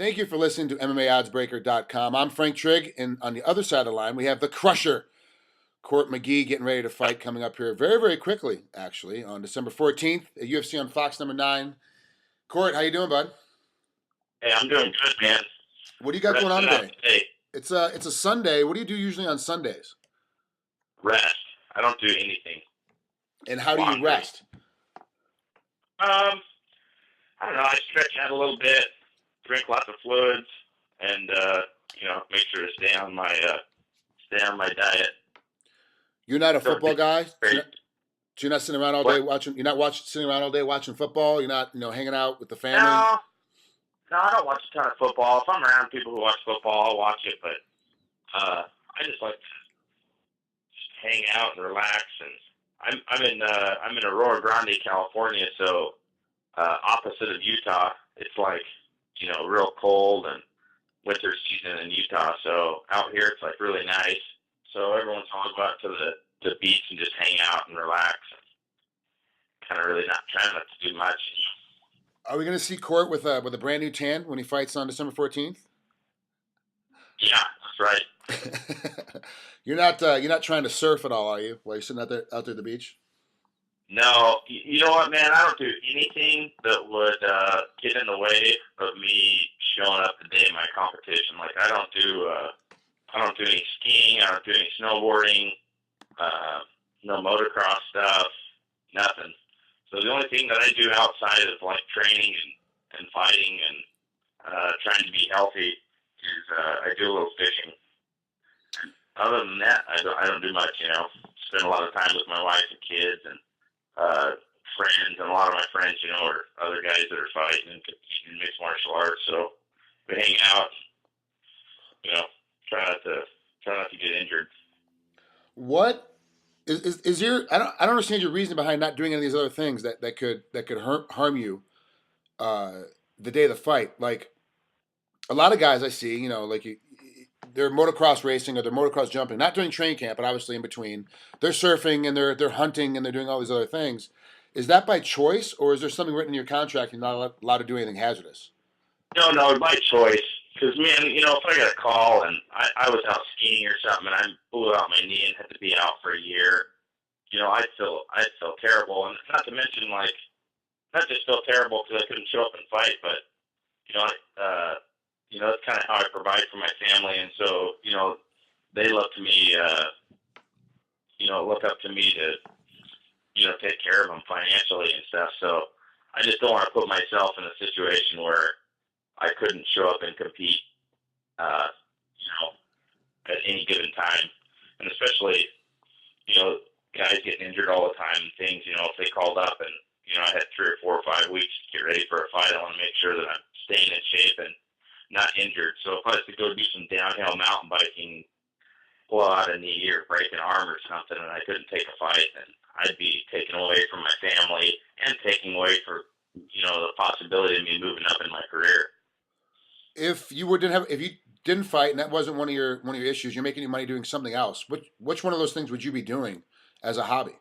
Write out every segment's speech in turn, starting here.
Thank you for listening to MMAOddsbreaker.com. I'm Frank Trigg, and on the other side of the line, we have the Crusher, Court McGee, getting ready to fight coming up here very, very quickly, actually, on December 14th at UFC on Fox number 9. Court, how you doing, bud? Hey, I'm doing good, man. What do you got going on Resting up today? It's a Sunday. What do you do usually on Sundays? Rest. I don't do anything. And how do you Laundry. rest? I don't know. I stretch out a little bit, drink lots of fluids, and make sure to stay on my diet. You're not a football guy? So Great. you're not sitting around all day watching. You're not sitting around all day watching football. You're not, hanging out with the family. No, I don't watch a ton of football. If I'm around people who watch football, I'll watch it. But I just like to just hang out and relax. And I'm in Aurora Grande, California, so opposite of Utah. It's like real cold and winter season in Utah. So out here it's like really nice. So every once in a while I go out to the beach and just hang out and relax. Kind of really not trying not to do much. Are we going to see Court with a brand new tan when he fights on December 14th? Yeah, that's right. You're not trying to surf at all, are you? While you're sitting out there at the beach? No, you know what, man? I don't do anything that would get in the way of me showing up the day of my competition. Like I don't do any skiing. I don't do any snowboarding. No motocross stuff. Nothing. So the only thing that I do outside of like training and fighting and trying to be healthy is I do a little fishing. Other than that, I don't do much. Spend a lot of time with my wife and kids and friends, and a lot of my friends, are other guys that are fighting and competing in mixed martial arts. So we hang out. Try not to get injured. What is your? I don't understand your reason behind not doing any of these other things that could harm you the day of the fight. Like a lot of guys I see, they're motocross racing or they're motocross jumping, not during training camp, but obviously in between. They're surfing and they're hunting and they're doing all these other things. Is that by choice, or is there something written in your contract you're not allowed to do anything hazardous? No, by choice. Because, man, if I got a call and I was out skiing or something and I blew out my knee and had to be out for a year, I'd feel terrible. And not to mention, like, not just feel terrible because I couldn't show up and fight, but, that's kind of how I provide for my family. And so, they look to me, look up to me to, take care of them financially and stuff. So I just don't want to put myself in a situation where I couldn't show up and compete, at any given time. And especially, guys getting injured all the time and things, if they called up and, I had 3 or 4 or 5 weeks to get ready for a fight, I want to make sure that I'm staying in shape and not injured. So if I was to go do some downhill mountain biking, blow out a knee or break an arm or something, and I couldn't take a fight, then I'd be taken away from my family and taking away for, the possibility of me moving up in my career. If you didn't fight and that wasn't one of your issues, you're making your money doing something else. Which one of those things would you be doing as a hobby?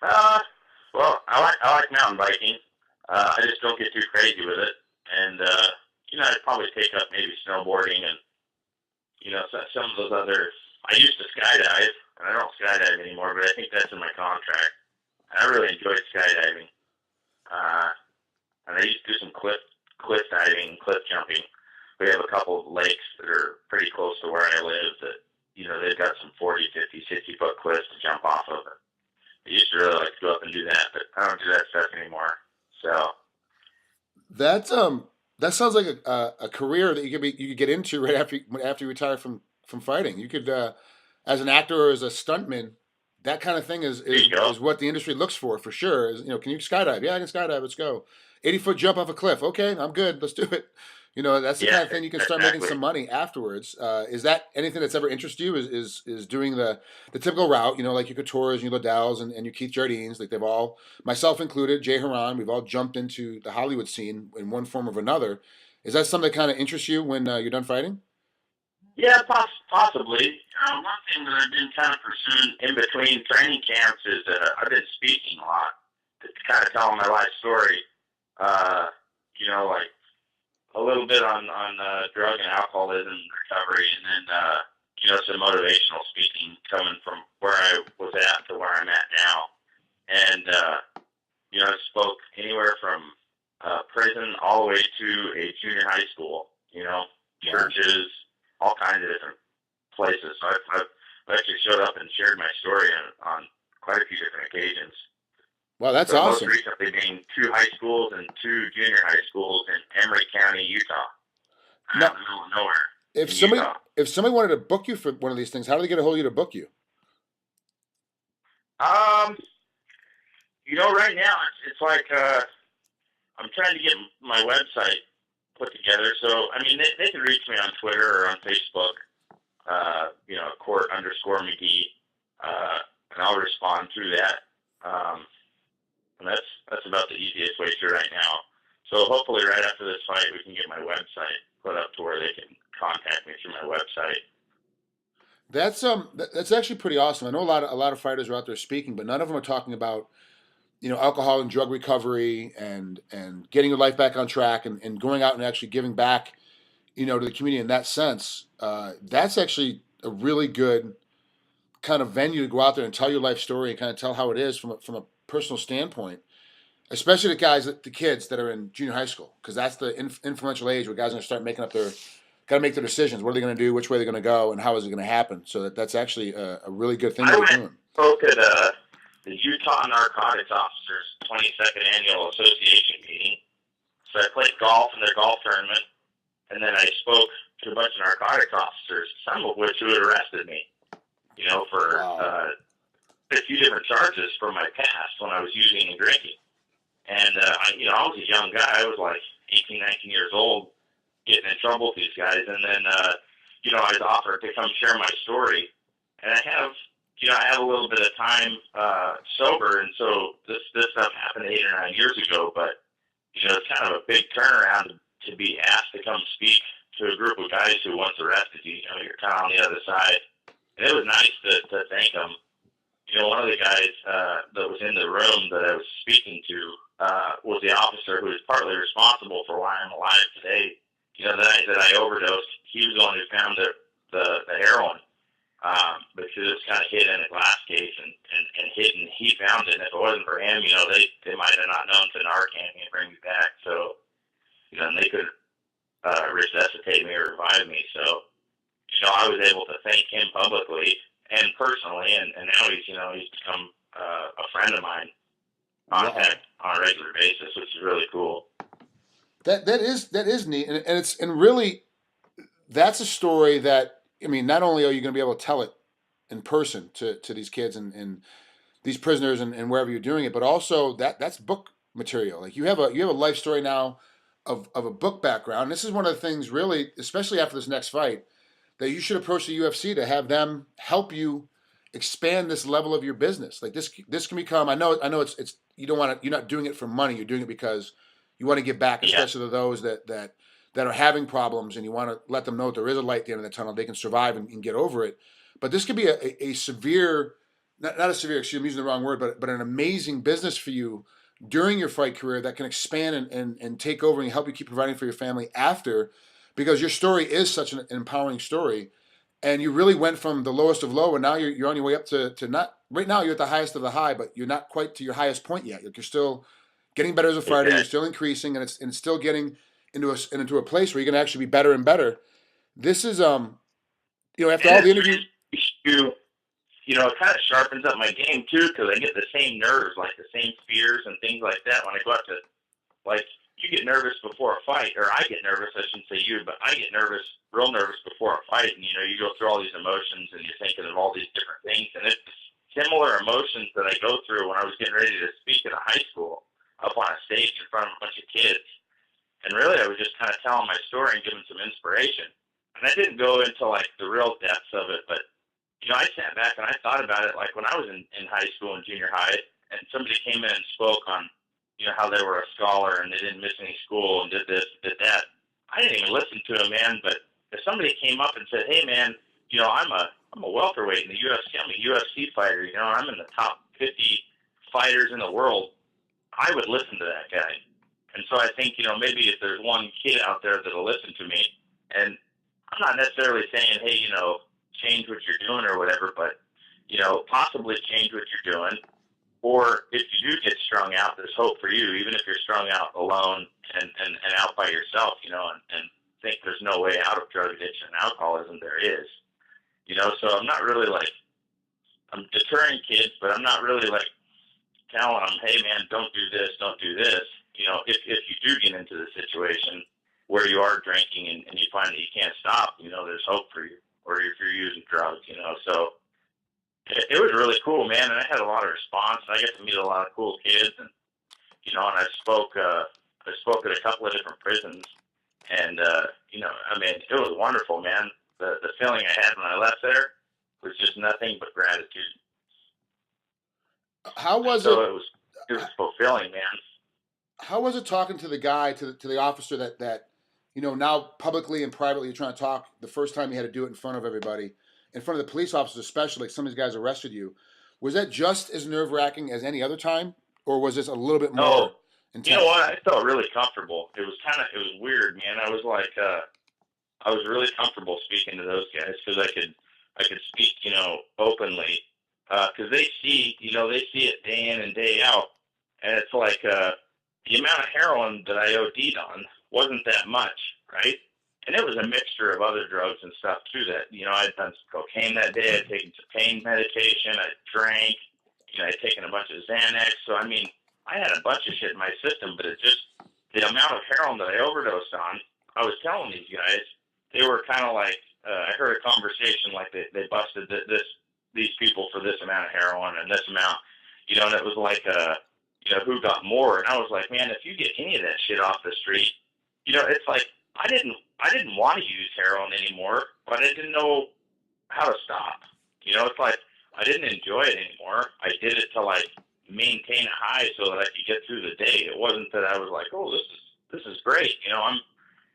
Well, I like mountain biking. I just don't get too crazy with it, and I'd probably take up maybe snowboarding and some of those other. I used to skydive, and I don't skydive anymore, but I think that's in my contract. I really enjoyed skydiving, and I used to do some cliff diving, cliff jumping. We have a couple of lakes that are pretty close to where I live that, they've got some 40, 50, 60-foot cliffs to jump off of. I used to really like to go up and do that, but I don't do that stuff anymore. So that sounds like a career that you could get into right after you retire from fighting. You could, as an actor or as a stuntman, that kind of thing is what the industry looks for sure. Can you skydive? Yeah, I can skydive. Let's go. 80-foot jump off a cliff. Okay, I'm good. Let's do it. That's the kind of thing you can start making some money afterwards. Is that anything that's ever interested you? Is doing the typical route? Like your Couture's and your Liddells and your Keith Jardines. Like they've all, myself included, Jay Haran. We've all jumped into the Hollywood scene in one form or another. Is that something that kind of interests you when you're done fighting? Yeah, possibly. One thing that I've been kind of pursuing in between training camps is I've been speaking a lot to kind of tell my life story. a little bit on drug and alcoholism recovery, and then some motivational speaking coming from where I was at to where I'm at now. And I spoke anywhere from prison all the way to a junior high school. Churches, all kinds of different places. So I've actually showed up and shared my story on quite a few different occasions. Wow, that's awesome. Most recently being 2 high schools and 2 junior high schools in Emory County, Utah. Out in the middle of nowhere. If somebody wanted to book you for one of these things, how do they get a hold of you to book you? Right now it's like I'm trying to get my website put together. So I mean, they can reach me on Twitter or on Facebook. Court _McGee, and I'll respond through that. And that's about the easiest way to right now. So hopefully right after this fight, we can get my website put up to where they can contact me through my website. That's actually pretty awesome. I know a lot of fighters are out there speaking, but none of them are talking about, alcohol and drug recovery and getting your life back on track and going out and actually giving back, to the community in that sense. That's actually a really good kind of venue to go out there and tell your life story and kind of tell how it is from a personal standpoint, especially the kids that are in junior high school, because that's the influential age where guys are going to start got to make their decisions. What are they going to do? Which way they're going to go? And how is it going to happen? So that's actually a really good thing that you're doing. I spoke at the Utah Narcotics Officers 22nd Annual Association meeting. So I played golf in their golf tournament, and then I spoke to a bunch of narcotics officers, some of which who had arrested me, for a few different charges from my past when I was using and drinking. And, I was a young guy. I was like 18, 19 years old, getting in trouble with these guys. And then, I was offered to come share my story. And I have a little bit of time sober. And so this stuff happened 8 or 9 years ago. But, it's kind of a big turnaround to be asked to come speak to a group of guys who once arrested you. You're kind of on the other side. And it was nice to thank them. One of the guys that was in the room that I was speaking to was the officer who was partly responsible for why I'm alive today. The night that I overdosed, he was the one who found the heroin because it was kind of hid in a glass case and hidden. He found it, and if it wasn't for him, they might have not known to Narcan and bring me back. So, and they could resuscitate me or revive me. So, I was able to thank him publicly and personally, and now he's become a friend of mine on a regular basis, which is really cool. That is neat, and really that's a story that, not only are you going to be able to tell it in person to these kids and these prisoners and wherever you're doing it, but also that's book material. Like you have a life story now of a book background. This is one of the things, really, especially after this next fight, that you should approach the UFC to have them help you expand this level of your business. Like this can become. I know it's you don't want to. You're not doing it for money. You're doing it because you want to give back, especially to those that are having problems, and you want to let them know that there is a light at the end of the tunnel. They can survive and get over it. But this could be a severe, not a severe. Excuse me, I'm using the wrong word, but an amazing business for you during your fight career that can expand and take over and help you keep providing for your family after. Because your story is such an empowering story, and you really went from the lowest of low, and now you're on your way up to not right now. You're at the highest of the high, but you're not quite to your highest point yet. You're still getting better as a fighter. You're still increasing, and it's still getting into a place where you're going to actually be better and better. This is after all the interviews, it kind of sharpens up my game too, because I get the same nerves, like the same fears and things like that when I go out to you get nervous before a fight, or I get nervous, I shouldn't say you, but I get real nervous before a fight, and, you go through all these emotions, and you're thinking of all these different things, and it's similar emotions that I go through when I was getting ready to speak at a high school, up on a stage in front of a bunch of kids, and really I was just kind of telling my story and giving some inspiration, and I didn't go into, the real depths of it, but, I sat back and I thought about it, when I was in high school and junior high, and somebody came in and spoke on how they were a scholar and they didn't miss any school and did this, did that. I didn't even listen to them, man. But if somebody came up and said, "Hey, man, I'm a welterweight in the UFC. I'm a UFC fighter. I'm in the top 50 fighters in the world," I would listen to that guy. And so I think, maybe if there's one kid out there that'll listen to me, and I'm not necessarily saying, hey, change what you're doing or whatever, but, possibly change what you're doing. Or if you do get strung out, there's hope for you, even if you're strung out alone and out by yourself, and think there's no way out of drug addiction and alcoholism. There is, so I'm not really I'm deterring kids, but I'm not really telling them, hey man, don't do this, don't do this. If you do get into the situation where you are drinking and you find that you can't stop, there's hope for you. Or if you're using drugs, so it was really cool, man. And I had a lot of response. I got to meet a lot of cool kids, and and I spoke at a couple of different prisons, and it was wonderful, man. The feeling I had when I left there was just nothing but gratitude. How was so it? It was fulfilling, man. How was it talking to the guy, to the officer that now publicly and privately you're trying to talk? The first time you had to do it in front of everybody, in front of the police officers, especially, like some of these guys arrested you. Was that just as nerve-wracking as any other time, or was this a little bit more intense? You know what? I felt really comfortable. It was weird, man. I was I was really comfortable speaking to those guys because I could speak, openly, because they see it day in and day out, and it's the amount of heroin that I OD'd on wasn't that much, right? And it was a mixture of other drugs and stuff too. That I'd done some cocaine that day. I'd taken some pain medication. I drank. I'd taken a bunch of Xanax. So I had a bunch of shit in my system, but the amount of heroin that I overdosed on. I was telling these guys, they were kind of I heard a conversation they busted these people for this amount of heroin and this amount, and it was who got more. And I was like, man, if you get any of that shit off the street, it's I didn't want to use heroin anymore, but I didn't know how to stop. It's I didn't enjoy it anymore. I did it to maintain a high so that I could get through the day. It wasn't that I was oh, this is great. I'm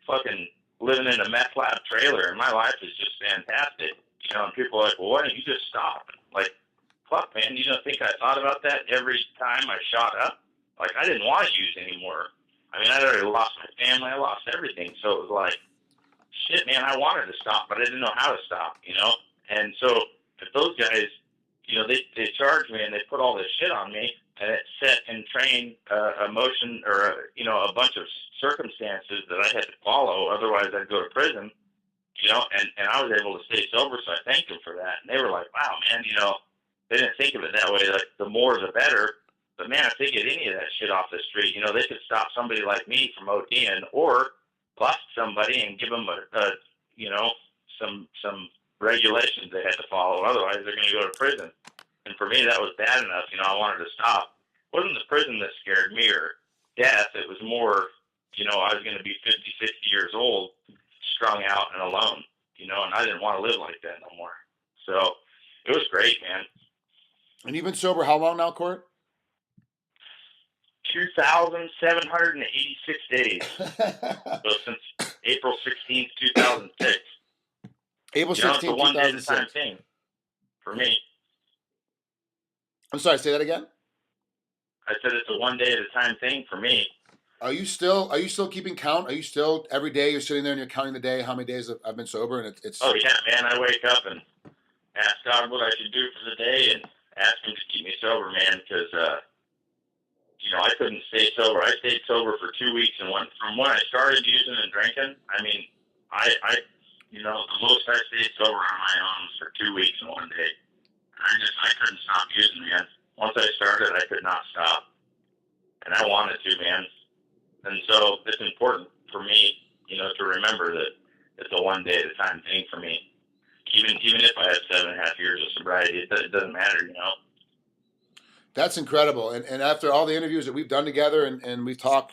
fucking living in a meth lab trailer and my life is just fantastic. And people are well, why don't you just stop? Fuck, man, you don't think I thought about that every time I shot up? I didn't want to use anymore. I'd already lost my family. I lost everything. So it was shit, man, I wanted to stop, but I didn't know how to stop, And so if those guys, they charged me and they put all this shit on me, and it set in train a motion or, a bunch of circumstances that I had to follow. Otherwise, I'd go to prison, and I was able to stay sober, so I thanked them for that. And they were like, wow, man, they didn't think of it that way. The more, the better. But man, if they get any of that shit off the street, they could stop somebody like me from ODing, or bust somebody and give them some regulations they had to follow. Otherwise, they're going to go to prison. And for me, that was bad enough. I wanted to stop. It wasn't the prison that scared me or death. It was more, I was going to be 50, 60 years old, strung out and alone, and I didn't want to live like that no more. So it was great, man. And you've been sober how long now, Court? 2,786 days. So since April 16th, 2006. April 16th, it's a one day at a time thing for me. I'm sorry, say that again? I said it's a one day at a time thing for me. Are you still keeping count? Are you still, every day you're sitting there and you're counting the day, how many days I've been sober? And it's Oh yeah, man, I wake up and ask God what I should do for the day and ask him to keep me sober, man, because I couldn't stay sober. I stayed sober for 2 weeks, and from when I started using and drinking, the most I stayed sober on my own was for 2 weeks and one day. I couldn't stop using, man. Once I started, I could not stop, and I wanted to, man. And so it's important for me, to remember that it's a one day at a time thing for me. Even if I have 7.5 years of sobriety, it doesn't matter, That's incredible. And after all the interviews that we've done together and we've talk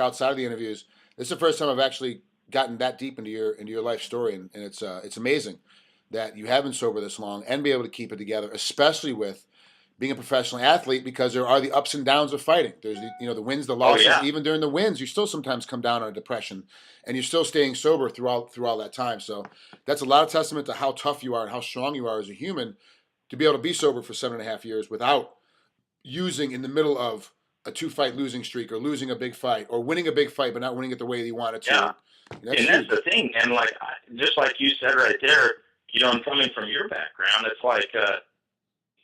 outside of the interviews, this is the first time I've actually gotten that deep into your life story. And it's amazing that you have been sober this long and be able to keep it together, especially with being a professional athlete, because there are the ups and downs of fighting. There's the wins, the losses. Oh, yeah. Even during the wins, you still sometimes come down on a depression, and you're still staying sober through all that time. So that's a lot of testament to how tough you are and how strong you are as a human to be able to be sober for 7.5 years without using in the middle of a 2-fight losing streak or losing a big fight or winning a big fight but not winning it the way you wanted to. Yeah. That's and huge. that's the thing, man. Like, just like you said right there, and coming from your background, it's like,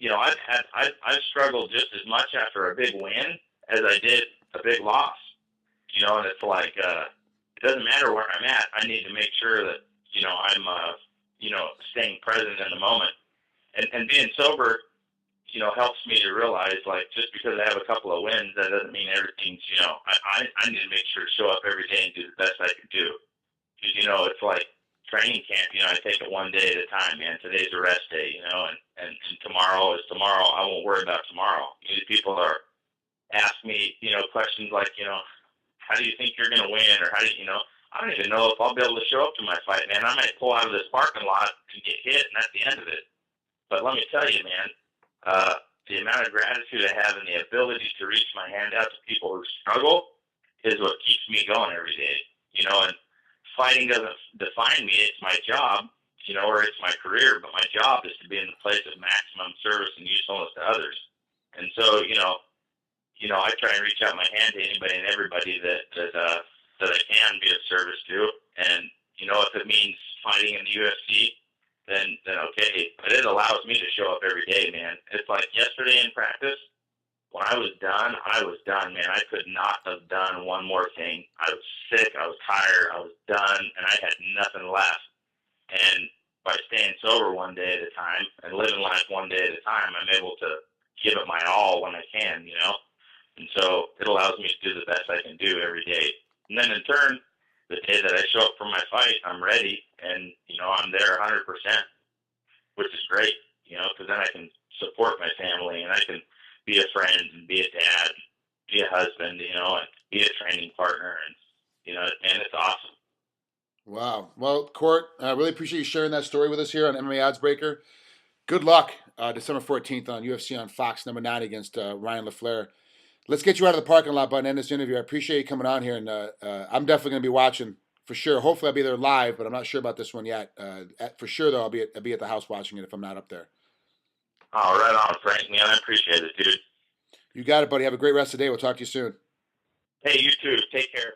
I've struggled just as much after a big win as I did a big loss. And it's like, it doesn't matter where I'm at. I need to make sure that, I'm, staying present in the moment. And being sober, helps me to realize, like, just because I have a couple of wins, that doesn't mean everything's, I need to make sure to show up every day and do the best I can do. Because, it's like training camp, I take it one day at a time, man. Today's a rest day, and tomorrow is tomorrow. I won't worry about tomorrow. People are asking me, questions like, how do you think you're going to win? Or how do you, I don't even know if I'll be able to show up to my fight, man. I might pull out of this parking lot and get hit, and that's the end of it. But let me tell you, man, the amount of gratitude I have and the ability to reach my hand out to people who struggle is what keeps me going every day. And fighting doesn't define me. It's my job, or it's my career, but my job is to be in the place of maximum service and usefulness to others. And so, I try and reach out my hand to anybody and everybody that I can be of service to. And, if it means fighting in the UFC, then okay. But it allows me to show up every day, man. It's like yesterday in practice, when I was done, man. I could not have done one more thing. I was sick, I was tired, I was done, and I had nothing left. And by staying sober one day at a time and living life one day at a time, I'm able to give it my all when I can, And so it allows me to do the best I can do every day. And then in turn, the day that I show up for my fight, I'm ready, and, I'm there 100%, which is great, because then I can support my family, and I can be a friend and be a dad, be a husband, and be a training partner, and, and it's awesome. Wow. Well, Court, I really appreciate you sharing that story with us here on MMA Oddsbreaker. Good luck December 14th on UFC on Fox, number 9 against Ryan LaFlare. Let's get you out of the parking lot by the end of this interview. I appreciate you coming on here, and I'm definitely going to be watching for sure. Hopefully I'll be there live, but I'm not sure about this one yet. For sure, though, I'll be at the house watching it if I'm not up there. Oh, right on, Frank. Man, I appreciate it, dude. You got it, buddy. Have a great rest of the day. We'll talk to you soon. Hey, you too. Take care.